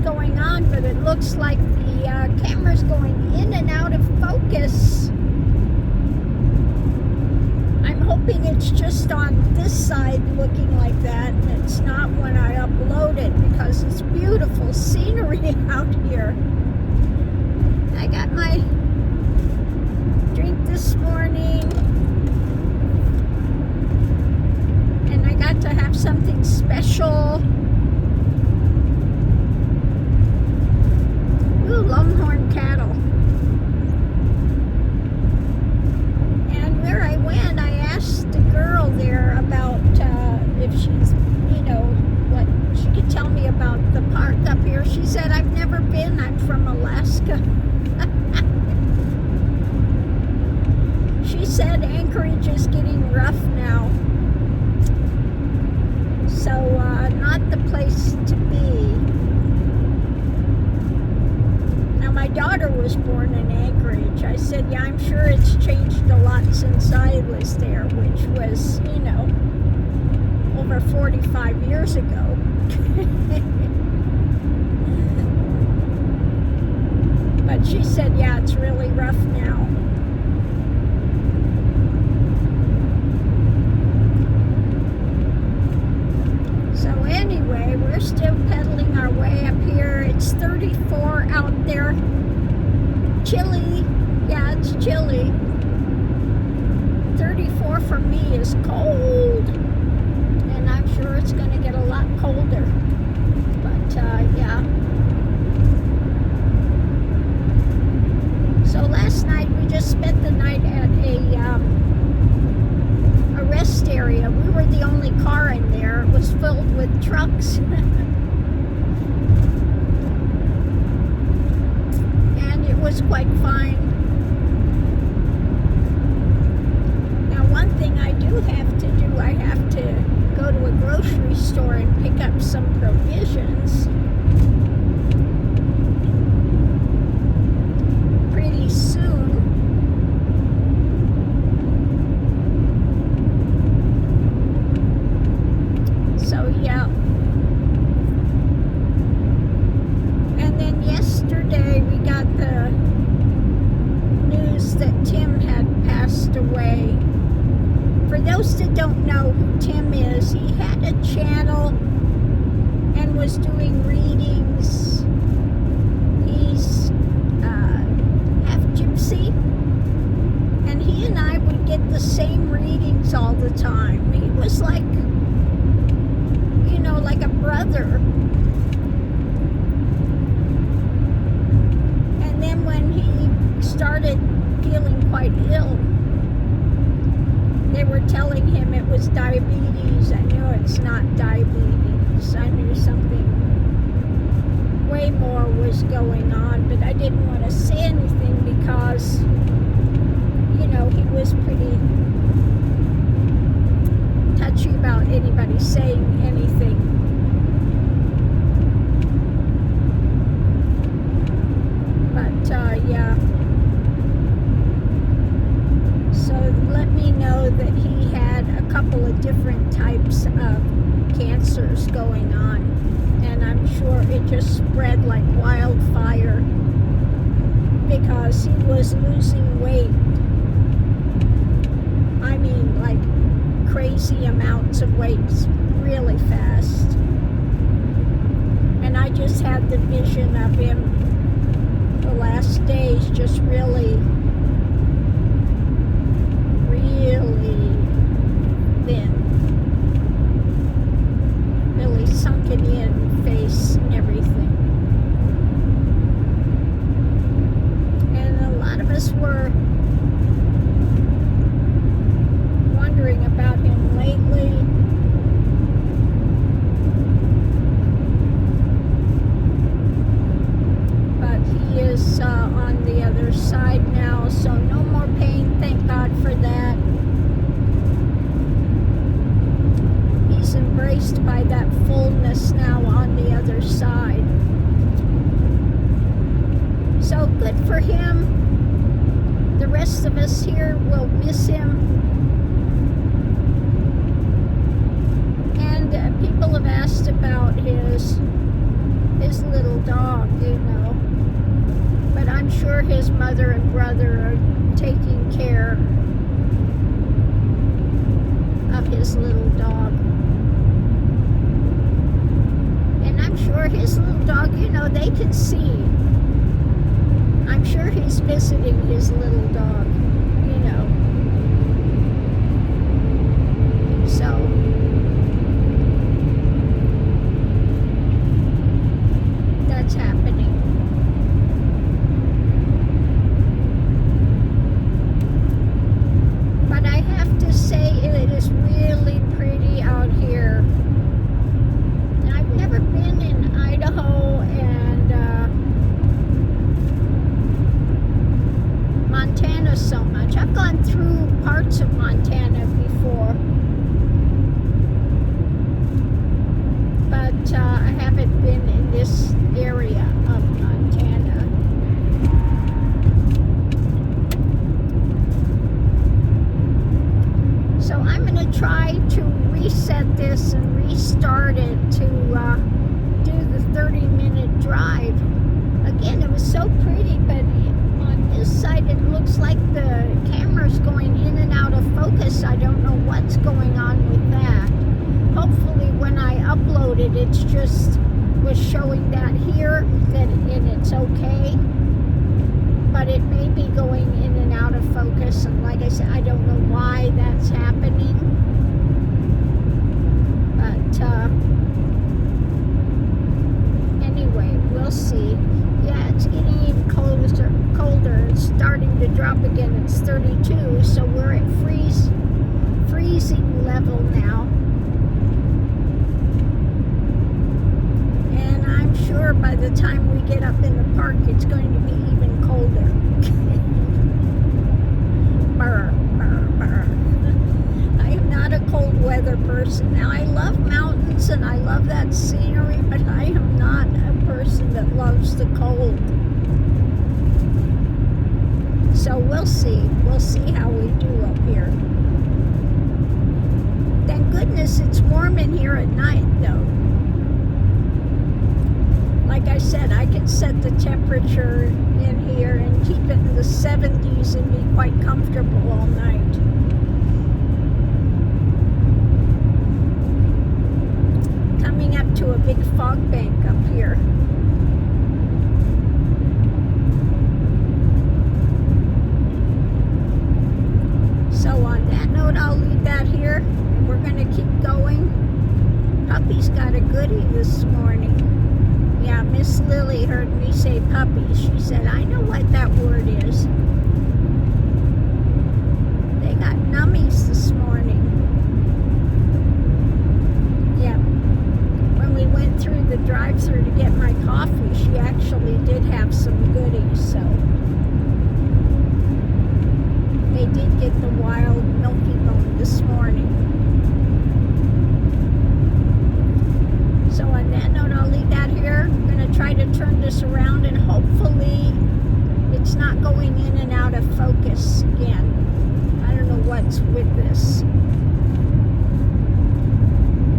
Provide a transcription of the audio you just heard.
going on, but it looks like the camera's going in and out of focus. I'm hoping it's just on this side looking like that, and it's not when I upload it, because it's beautiful scenery out here. I got my drink this morning, and I got to have something special. Ooh, longhorn cattle. And where I went, I asked the girl there about if she's, what she could tell me about the park up here. She said, I've never been, I'm from Alaska. She said Anchorage is getting rough now. So, not the place to be. Now, my daughter was born in Anchorage. I said, yeah, I'm sure it's changed a lot since I was there, which was, over 45 years ago. But she said, yeah, it's really rough now. So anyway, we're still pedaling our way up here. It's 34 out there. Chilly. Yeah, it's chilly. 34 for me is cold. And I'm sure it's going to get a lot colder. But, yeah. So last night we just spent the night at a rest area. We were the only car in there. It was filled with trucks. And it was quite fine. Now, one thing I do have to do, I have to go to a grocery store and pick up some provisions. Pretty soon. So yeah. And then yesterday we got the news that Tim had passed away. For those that don't know who Tim is, he had a channel and was doing readings. He's half gypsy, and he and I would get the same readings all the time. He was like, like a brother. And then when he started feeling quite ill, they were telling him it was diabetes. I knew it's not diabetes. I knew something way more was going on, but I didn't want to say anything because, he was pretty touchy about anybody saying anything. But, yeah. So let me know that he had a couple of different types of cancers going on. And I'm sure it just spread like wildfire because he was losing weight. I mean, like crazy amounts of weight really fast. And I just had the vision of him the last days just really thin. Really sunken in face and everything. And a lot of us were wondering about him lately. But he is on the other side now, so no more pain, thank God for that. He's embraced by that fullness now on the other side. So good for him. The rest of us here will miss him. And people have asked about his little dog. So I'm going to try to reset this and restart it to do the 30-minute drive. Again, it was so pretty, but on this side it looks like the camera's going in and out of focus. I don't know what's going on with that. Hopefully when I upload it, it's just was showing that here, and it's okay. But it may be going in and out of focus, and like I said, I don't know why that's happening. But anyway, we'll see. Yeah, it's getting even colder. It's starting to drop again. It's 32, so we're at freezing level now. And I'm sure by the time we get up in the park, it's going to be even colder. Brr, brr, brr. I am not a cold weather person. Now, I love mountains and I love that scenery, but I am not a person that loves the cold. So we'll see. We'll see how we do up here. Thank goodness it's warm in here at night, though. Like I said, I can set the temperature in here and keep it in the 70s and be quite comfortable all night. Coming up to a big fog bank up here. So on that note, I'll leave that here, and we're going to keep going. Puppy's got a goodie this morning. Yeah, Miss Lily heard me say puppies. She said, I know what that word is.